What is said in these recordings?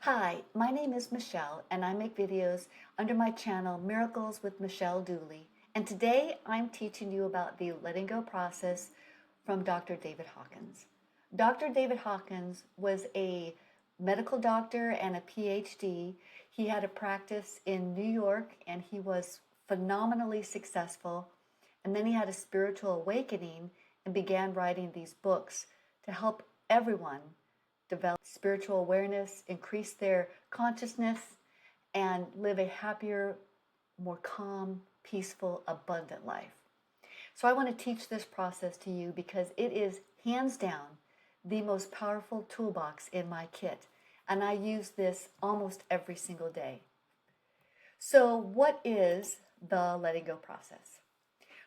Hi, my name is Michelle and I make videos under my channel Miracles with Michelle Dooley. And today I'm teaching you about the letting go process from Dr. David Hawkins. Dr. David Hawkins was a medical doctor and a PhD. He had a practice in New York and he was phenomenally successful. And then he had a spiritual awakening and began writing these books to help everyone develop spiritual awareness, increase their consciousness, and live a happier, more calm, peaceful, abundant life. So I want to teach this process to you because it is hands down the most powerful toolbox in my kit. And I use this almost every single day. So what is the letting go process?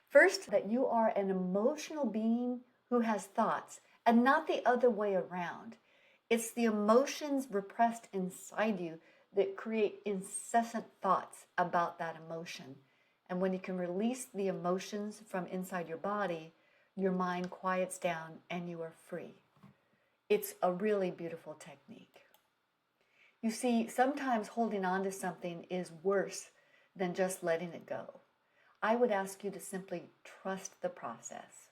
First, that you are an emotional being who has thoughts and not the other way around. It's the emotions repressed inside you that create incessant thoughts about that emotion. And when you can release the emotions from inside your body, your mind quiets down and you are free. It's a really beautiful technique. You see, sometimes holding on to something is worse than just letting it go. I would ask you to simply trust the process.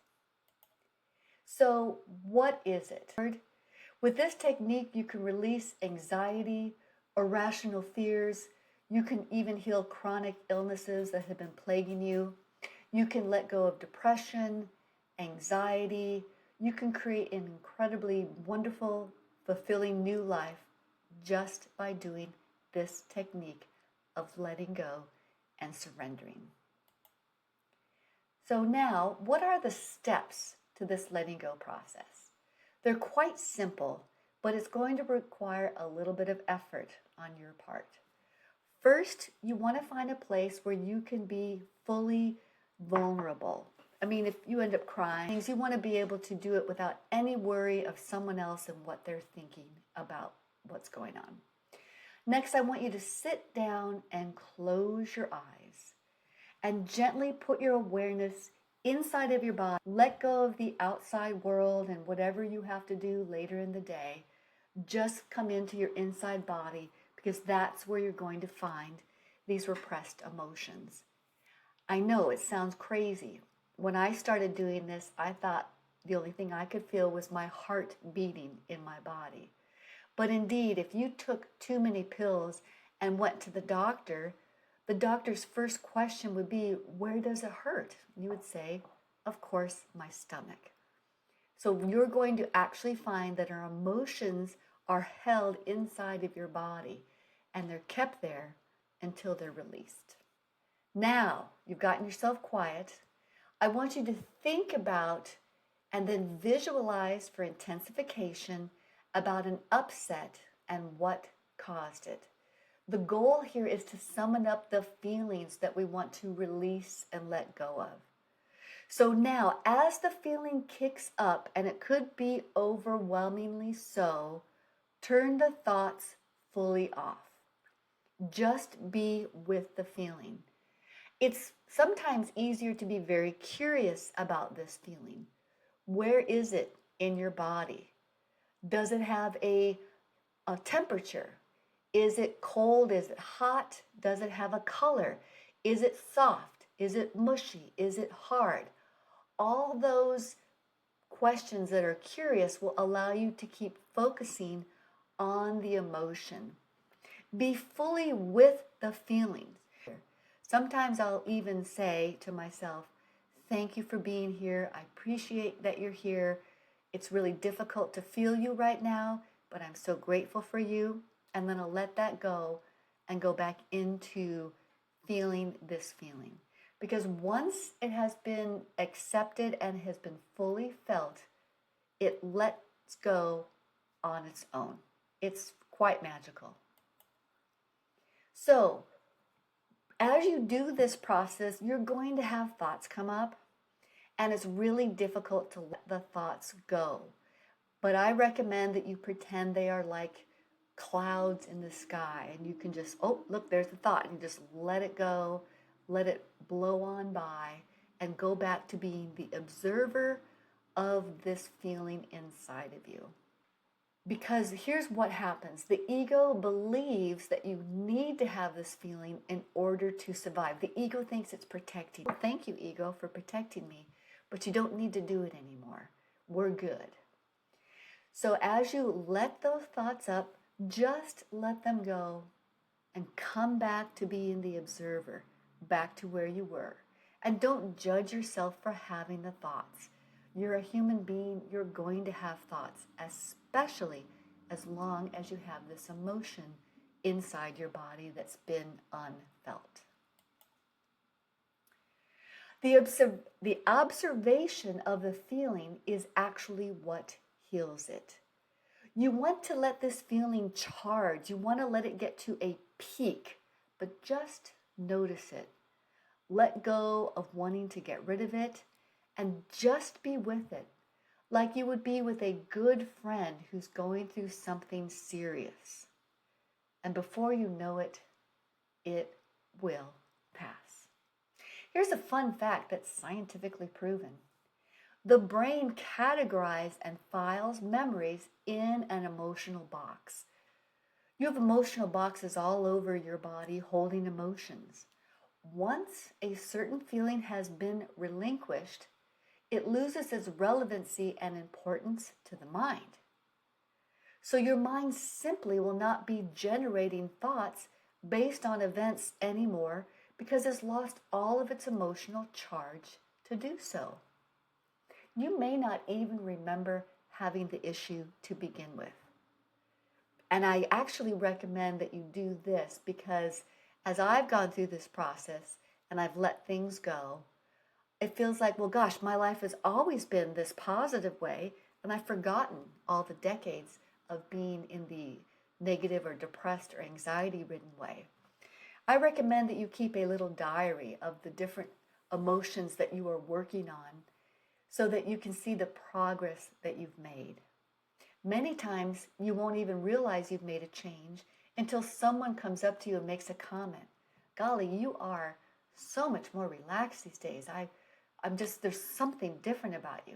So, what is it? With this technique, you can release anxiety, irrational fears. You can even heal chronic illnesses that have been plaguing you. You can let go of depression, anxiety. You can create an incredibly wonderful, fulfilling new life just by doing this technique of letting go and surrendering. So now, what are the steps to this letting go process? They're quite simple, but it's going to require a little bit of effort on your part. First, you want to find a place where you can be fully vulnerable. I mean, if you end up crying, you want to be able to do it without any worry of someone else and what they're thinking about what's going on. Next, I want you to sit down and close your eyes and gently put your awareness inside of your body. Let go of the outside world and whatever you have to do later in the day. Just come into your inside body because that's where you're going to find these repressed emotions. I know it sounds crazy. When I started doing this, I thought the only thing I could feel was my heart beating in my body. But indeed, if you took too many pills and went to the doctor's first question would be, where does it hurt? You would say, of course, my stomach. So you're going to actually find that our emotions are held inside of your body and they're kept there until they're released. Now you've gotten yourself quiet. I want you to think about and then visualize for intensification about an upset and what caused it. The goal here is to summon up the feelings that we want to release and let go of. So now, as the feeling kicks up, and it could be overwhelmingly so, turn the thoughts fully off. Just be with the feeling. It's sometimes easier to be very curious about this feeling. Where is it in your body? Does it have a temperature? Is it cold? Is it hot? Does it have a color? Is it soft? Is it mushy? Is it hard? All those questions that are curious will allow you to keep focusing on the emotion. Be fully with the feelings. Sometimes I'll even say to myself, thank you for being here. I appreciate that you're here. It's really difficult to feel you right now, but I'm so grateful for you. And then I'll let that go and go back into feeling this feeling. Because once it has been accepted and has been fully felt, it lets go on its own. It's quite magical. So, as you do this process, you're going to have thoughts come up, and it's really difficult to let the thoughts go. But I recommend that you pretend they are like clouds in the sky, and you can just, oh, look, there's the thought, and you just let it go, let it blow on by, and go back to being the observer of this feeling inside of you. Because here's what happens. The ego believes that you need to have this feeling in order to survive. The ego thinks it's protecting. Thank you, ego, for protecting me, but you don't need to do it anymore. We're good. So as you let those thoughts up, just let them go and come back to being the observer, back to where you were. And don't judge yourself for having the thoughts. You're a human being. You're going to have thoughts, especially as long as you have this emotion inside your body that's been unfelt. The observation of the feeling is actually what heals it. You want to let this feeling charge. You want to let it get to a peak, but just notice it. Let go of wanting to get rid of it and just be with it, like you would be with a good friend who's going through something serious. And before you know it, it will pass. Here's a fun fact that's scientifically proven. The brain categorizes and files memories in an emotional box. You have emotional boxes all over your body holding emotions. Once a certain feeling has been relinquished, it loses its relevancy and importance to the mind. So your mind simply will not be generating thoughts based on events anymore because it's lost all of its emotional charge to do so. You may not even remember having the issue to begin with. And I actually recommend that you do this because as I've gone through this process and I've let things go, it feels like, well, gosh, my life has always been this positive way, and I've forgotten all the decades of being in the negative or depressed or anxiety-ridden way. I recommend that you keep a little diary of the different emotions that you are working on so that you can see the progress that you've made. Many times you won't even realize you've made a change until someone comes up to you and makes a comment. Golly, you are so much more relaxed these days. There's something different about you.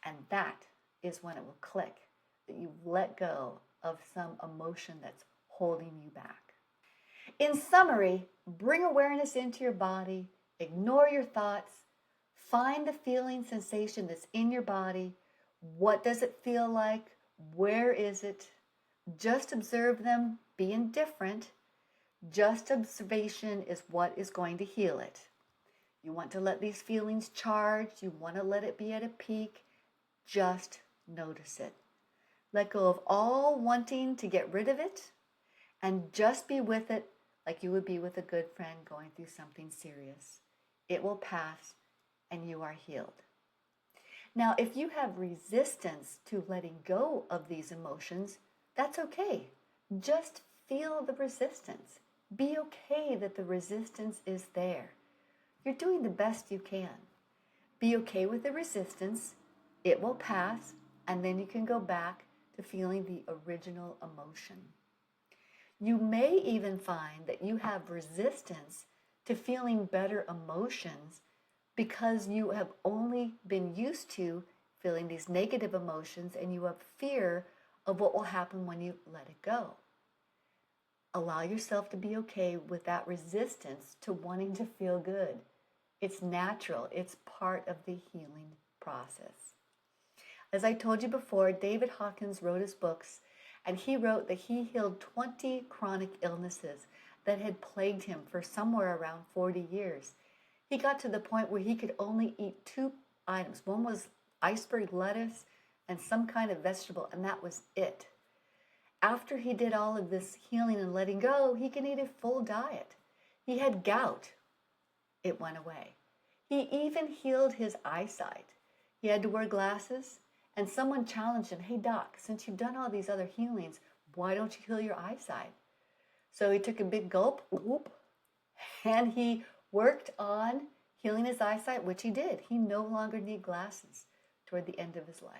And that is when it will click, that you've let go of some emotion that's holding you back. In summary, bring awareness into your body, ignore your thoughts, find the feeling sensation that's in your body. What does it feel like? Where is it? Just observe them, be indifferent. Just observation is what is going to heal it. You want to let these feelings charge. You want to let it be at a peak. Just notice it. Let go of all wanting to get rid of it and just be with it like you would be with a good friend going through something serious. It will pass and you are healed. Now, if you have resistance to letting go of these emotions, that's okay. Just feel the resistance. Be okay that the resistance is there. You're doing the best you can. Be okay with the resistance. It will pass, and then you can go back to feeling the original emotion. You may even find that you have resistance to feeling better emotions because you have only been used to feeling these negative emotions and you have fear of what will happen when you let it go. Allow yourself to be okay with that resistance to wanting to feel good. It's natural. It's part of the healing process. As I told you before, David Hawkins wrote his books, and he wrote that he healed 20 chronic illnesses that had plagued him for somewhere around 40 years. He got to the point where he could only eat 2 items. One was iceberg lettuce and some kind of vegetable, and that was it. After he did all of this healing and letting go, he could eat a full diet. He had gout. It went away. He even healed his eyesight. He had to wear glasses, and someone challenged him, hey doc, since you've done all these other healings, why don't you heal your eyesight? So he took a big gulp, whoop, and he worked on healing his eyesight, which he did. He no longer needed glasses toward the end of his life.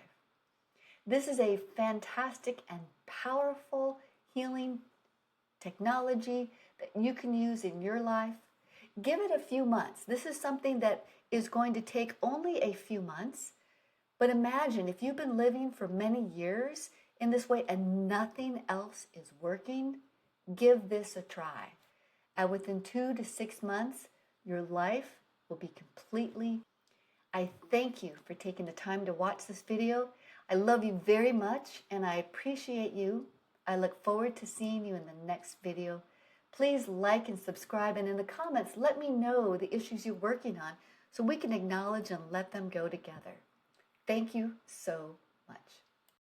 This is a fantastic and powerful healing technology that you can use in your life. Give it a few months. This is something that is going to take only a few months. But imagine if you've been living for many years in this way and nothing else is working, give this a try. And within 2 to 6 months, your life will be completely. I thank you for taking the time to watch this video. I love you very much and I appreciate you. I look forward to seeing you in the next video. Please like and subscribe, and in the comments, let me know the issues you're working on so we can acknowledge and let them go together. Thank you so much.